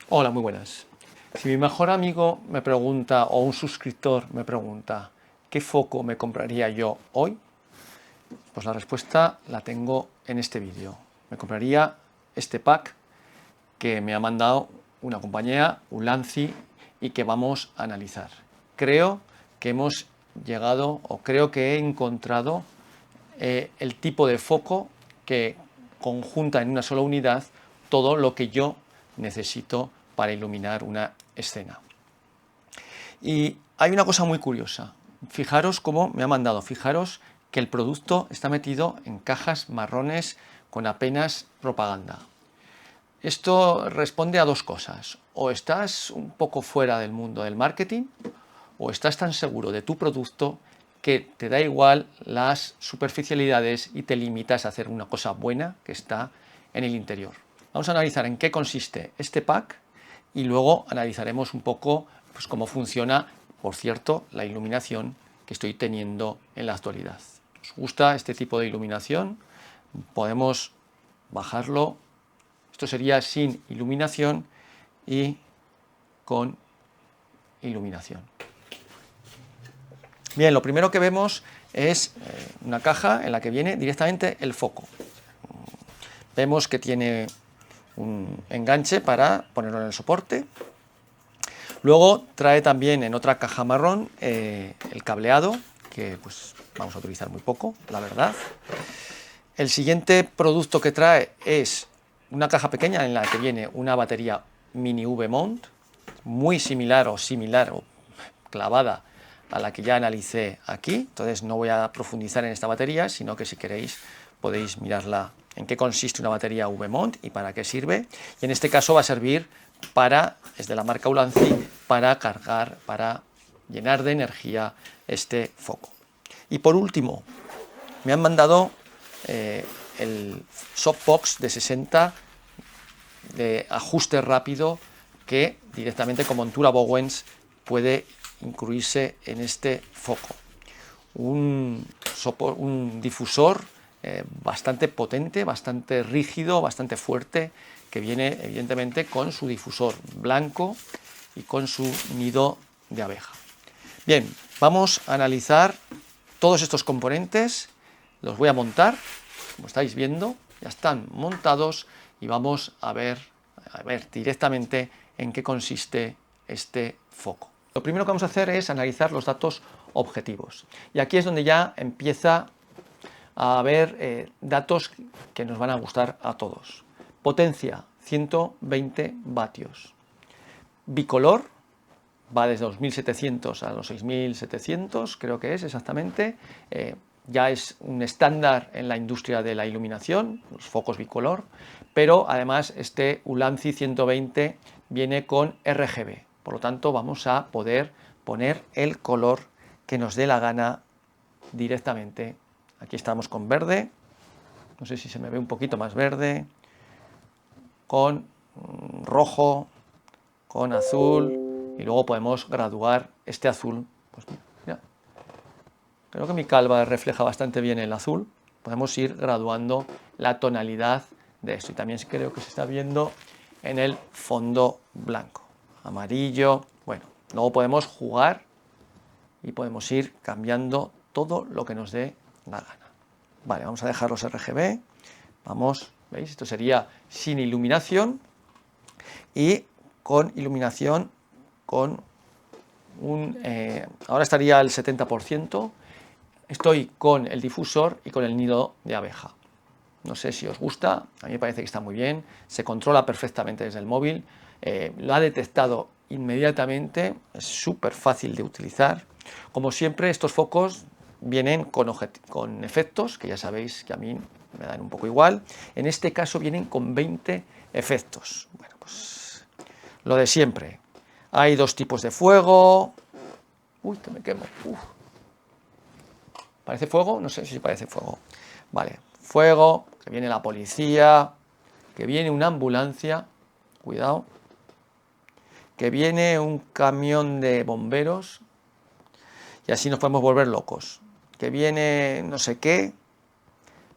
Hola, muy buenas. Si mi mejor amigo me pregunta o un suscriptor me pregunta qué foco me compraría yo hoy, pues la respuesta la tengo en este vídeo. Me compraría este pack que me ha mandado una compañía, Ulanzi, y que vamos a analizar. Creo que hemos llegado o creo que he encontrado el tipo de foco que conjunta en una sola unidad todo lo que yo necesito para iluminar una escena. Y hay una cosa muy curiosa. Fijaros cómo me ha mandado. Fijaros que el producto está metido en cajas marrones con apenas propaganda. Esto responde a dos cosas. O estás un poco fuera del mundo del marketing, o estás tan seguro de tu producto que te da igual las superficialidades y te limitas a hacer una cosa buena que está en el interior. Vamos a analizar en qué consiste este pack y luego analizaremos un poco pues, cómo funciona, por cierto, la iluminación que estoy teniendo en la actualidad. ¿Os gusta este tipo de iluminación? Podemos bajarlo. Esto sería sin iluminación y con iluminación. Bien, lo primero que vemos es una caja en la que viene directamente el foco. Vemos que tiene un enganche para ponerlo en el soporte. Luego trae también en otra caja marrón el cableado, que pues vamos a utilizar muy poco, la verdad. El siguiente producto que trae es una caja pequeña en la que viene una batería mini V-mount, muy similar o clavada a la que ya analicé aquí. Entonces no voy a profundizar en esta batería, sino que si queréis podéis mirarla en qué consiste una batería V-mount y para qué sirve. Y en este caso va a servir para, es de la marca Ulanzi, para cargar, para llenar de energía este foco. Y por último, me han mandado el softbox de 60 de ajuste rápido que directamente con montura Bowens puede incluirse en este foco. Un difusor bastante potente, bastante rígido, bastante fuerte, que viene evidentemente con su difusor blanco y con su nido de abeja. Bien, vamos a analizar todos estos componentes, los voy a montar, como estáis viendo, ya están montados y vamos a ver directamente en qué consiste este foco. Lo primero que vamos a hacer es analizar los datos objetivos. Y aquí es donde ya empieza a haber datos que nos van a gustar a todos. Potencia, 120 vatios. Bicolor, va desde los 1700 a los 6700, creo que es exactamente. Ya es un estándar en la industria de la iluminación, los focos bicolor, pero además este Ulanzi 120 viene con RGB, por lo tanto vamos a poder poner el color que nos dé la gana directamente. Aquí estamos con verde, no sé si se me ve un poquito más verde, con rojo, con azul, y luego podemos graduar este azul. Pues mira, creo que mi calva refleja bastante bien el azul. Podemos ir graduando la tonalidad de esto. Y también creo que se está viendo en el fondo blanco, amarillo. Bueno, luego podemos jugar y podemos ir cambiando todo lo que nos dé la gana. Vale, vamos a dejar los RGB. Vamos, ¿veis? Esto sería sin iluminación y con iluminación con ahora estaría al 70%. Estoy con el difusor y con el nido de abeja. No sé si os gusta, a mí me parece que está muy bien, se controla perfectamente desde el móvil, lo ha detectado inmediatamente, es súper fácil de utilizar. Como siempre, estos focos vienen con efectos, que ya sabéis que a mí me dan un poco igual. En este caso vienen con 20 efectos. Bueno, pues lo de siempre. Hay dos tipos de fuego. Uy, que me quemo. Uf. ¿Parece fuego? No sé si parece fuego. Vale, fuego, que viene la policía, que viene una ambulancia, cuidado, que viene un camión de bomberos, y así nos podemos volver locos. Que viene no sé qué,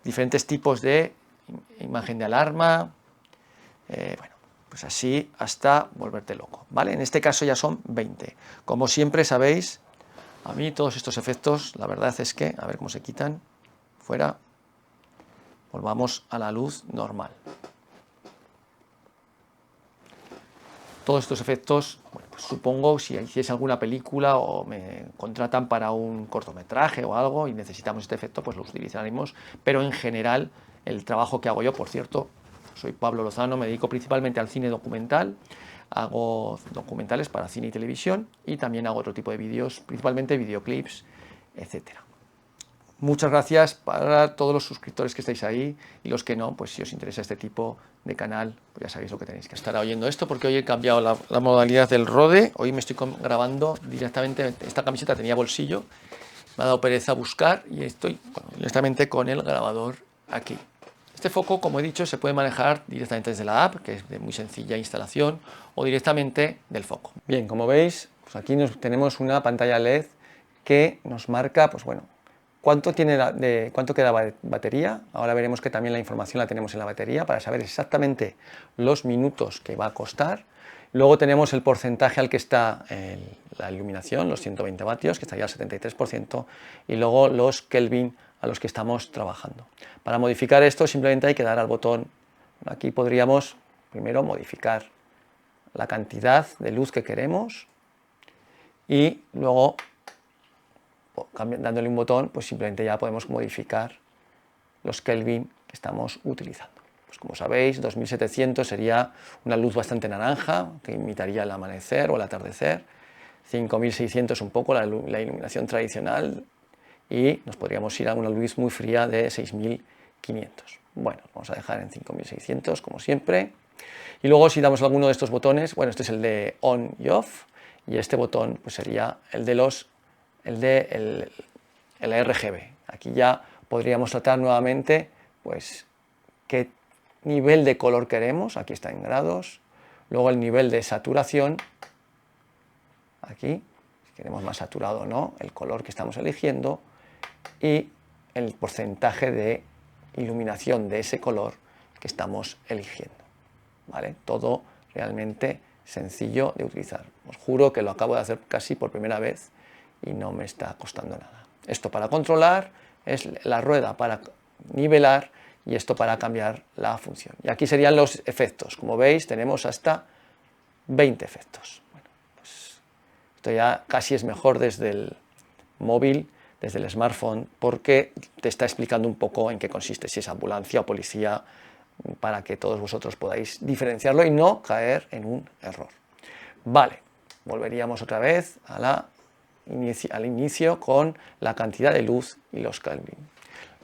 diferentes tipos de imagen de alarma. Bueno, pues así hasta volverte loco, ¿vale? En este caso ya son 20. Como siempre sabéis, a mí todos estos efectos, la verdad es que, a ver cómo se quitan, fuera, volvamos a la luz normal. Todos estos efectos, bueno, pues supongo si hiciese alguna película o me contratan para un cortometraje o algo y necesitamos este efecto, pues lo utilizaremos, pero en general el trabajo que hago yo, por cierto, soy Pablo Lozano, me dedico principalmente al cine documental, hago documentales para cine y televisión y también hago otro tipo de vídeos, principalmente videoclips, etcétera. Muchas gracias para todos los suscriptores que estáis ahí y los que no, pues si os interesa este tipo de canal, pues ya sabéis lo que tenéis que estar oyendo esto, porque hoy he cambiado la modalidad del Rode. Hoy me estoy grabando directamente, esta camiseta tenía bolsillo, me ha dado pereza buscar y estoy directamente con el grabador aquí. Este foco, como he dicho, se puede manejar directamente desde la app, que es de muy sencilla instalación, o directamente del foco. Bien, como veis, pues aquí tenemos una pantalla LED que nos marca, pues bueno, cuánto queda de batería. Ahora veremos que también la información la tenemos en la batería para saber exactamente los minutos que va a costar. Luego tenemos el porcentaje al que está la iluminación, los 120 vatios, que estaría al 73%, y luego los Kelvin a los que estamos trabajando. Para modificar esto simplemente hay que dar al botón. Aquí podríamos primero modificar la cantidad de luz que queremos y luego dándole un botón, pues simplemente ya podemos modificar los Kelvin que estamos utilizando. Pues como sabéis, 2700 sería una luz bastante naranja, que imitaría el amanecer o el atardecer. 5600 un poco la iluminación tradicional y nos podríamos ir a una luz muy fría de 6500. Bueno, vamos a dejar en 5600 como siempre. Y luego si damos alguno de estos botones, bueno, este es el de on y off y este botón pues sería el de el RGB. Aquí ya podríamos tratar nuevamente pues qué nivel de color queremos, aquí está en grados, luego el nivel de saturación, aquí, si queremos más saturado o no, el color que estamos eligiendo y el porcentaje de iluminación de ese color que estamos eligiendo, ¿vale? Todo realmente sencillo de utilizar. Os juro que lo acabo de hacer casi por primera vez y no me está costando nada. Esto para controlar, es la rueda para nivelar y esto para cambiar la función. Y aquí serían los efectos. Como veis, tenemos hasta 20 efectos. Bueno, pues esto ya casi es mejor desde el móvil, desde el smartphone, porque te está explicando un poco en qué consiste, si es ambulancia o policía, para que todos vosotros podáis diferenciarlo y no caer en un error. Vale, volveríamos otra vez al inicio con la cantidad de luz y los Kelvin.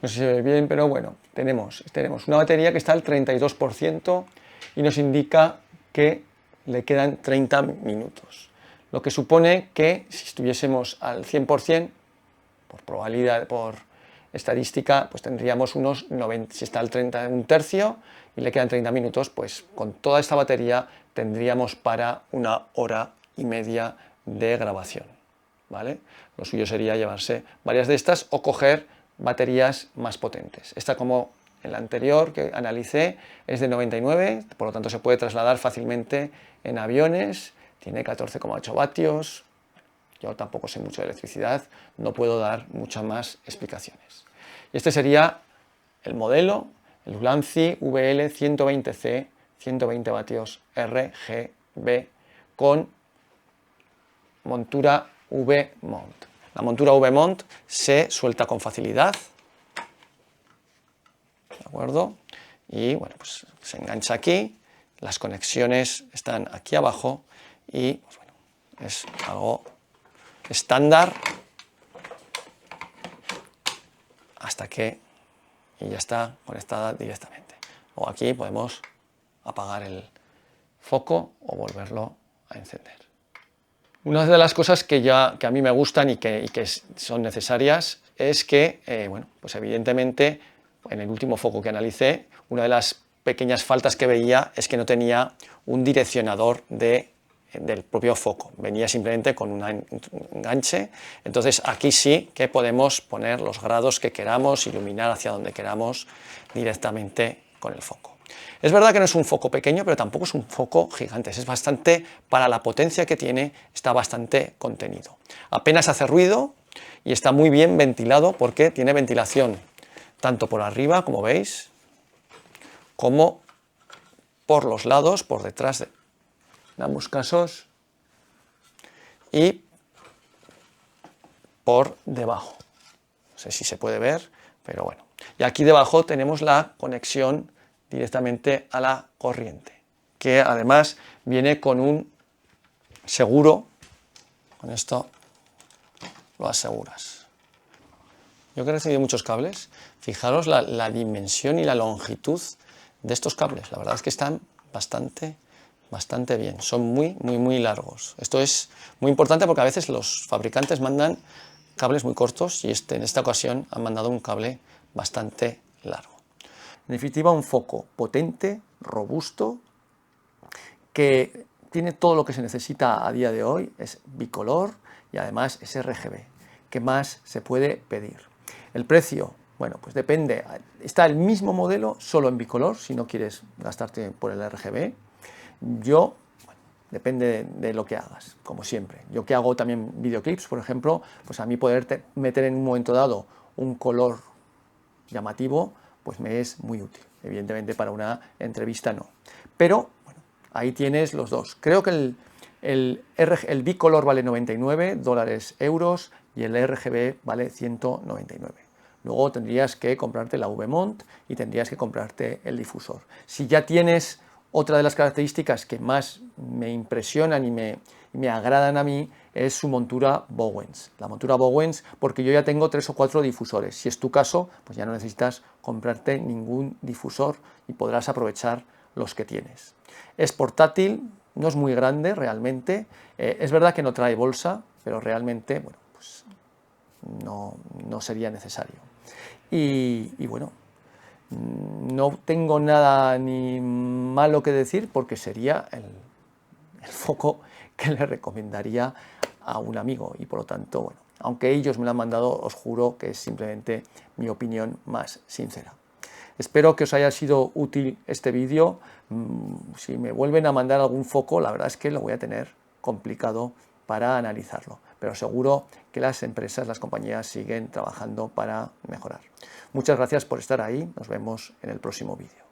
No sé si se ve bien, pero bueno, tenemos una batería que está al 32% y nos indica que le quedan 30 minutos. Lo que supone que si estuviésemos al 100%, por probabilidad, por estadística, pues tendríamos unos 90, si está al 30, un tercio y le quedan 30 minutos, pues con toda esta batería tendríamos para 1 hora y media de grabación, ¿vale? Lo suyo sería llevarse varias de estas o coger baterías más potentes. Esta, como en la anterior que analicé, es de 99, por lo tanto se puede trasladar fácilmente en aviones, tiene 14,8 vatios. Yo tampoco sé mucho de electricidad, no puedo dar muchas más explicaciones. Y este sería el modelo, el Ulanzi VL120C, 120 vatios RGB con montura V-mount. La montura V-mount se suelta con facilidad, ¿de acuerdo? Y bueno, pues se engancha aquí, las conexiones están aquí abajo y pues bueno, es algo estándar hasta que y ya está conectada directamente. O aquí podemos apagar el foco o volverlo a encender. Una de las cosas que a mí me gustan y que son necesarias es que, bueno, pues evidentemente en el último foco que analicé, una de las pequeñas faltas que veía es que no tenía un direccionador del propio foco, venía simplemente con un enganche. Entonces aquí sí que podemos poner los grados que queramos, iluminar hacia donde queramos directamente con el foco. Es verdad que no es un foco pequeño, pero tampoco es un foco gigante. Es bastante, para la potencia que tiene, está bastante contenido. Apenas hace ruido y está muy bien ventilado porque tiene ventilación tanto por arriba, como veis, como por los lados, por detrás, en ambos casos, y por debajo. No sé si se puede ver, pero bueno. Y aquí debajo tenemos la conexión directamente a la corriente, que además viene con un seguro. Con esto lo aseguras. Yo que he recibido muchos cables, fijaros la dimensión y la longitud de estos cables. La verdad es que están bastante bien. Son muy largos. Esto es muy importante porque a veces los fabricantes mandan cables muy cortos y en esta ocasión han mandado un cable bastante largo. En definitiva, un foco potente, robusto, que tiene todo lo que se necesita a día de hoy, es bicolor y además es RGB. ¿Qué más se puede pedir? El precio, bueno, pues depende. Está el mismo modelo, solo en bicolor, si no quieres gastarte por el RGB. Bueno, depende de lo que hagas, como siempre. Yo que hago también videoclips, por ejemplo, pues a mí poder meter en un momento dado un color llamativo, pues me es muy útil. Evidentemente para una entrevista no. Pero bueno, ahí tienes los dos. Creo que el bicolor vale 99 dólares euros y el RGB vale 199. Luego tendrías que comprarte la V-Mont y tendrías que comprarte el difusor. Si ya tienes otra de las características que más me impresionan y me agradan a mí es su montura Bowens. La montura Bowens, porque yo ya tengo 3 o 4 difusores. Si es tu caso, pues ya no necesitas comprarte ningún difusor y podrás aprovechar los que tienes. Es portátil, no es muy grande realmente. Es verdad que no trae bolsa, pero realmente, bueno, pues no sería necesario. Y bueno, no tengo nada ni malo que decir porque sería el foco que le recomendaría a un amigo y por lo tanto, bueno, aunque ellos me lo han mandado, os juro que es simplemente mi opinión más sincera. Espero que os haya sido útil este vídeo. Si me vuelven a mandar algún foco, la verdad es que lo voy a tener complicado para analizarlo, pero seguro que las empresas, las compañías siguen trabajando para mejorar. Muchas gracias por estar ahí, nos vemos en el próximo vídeo.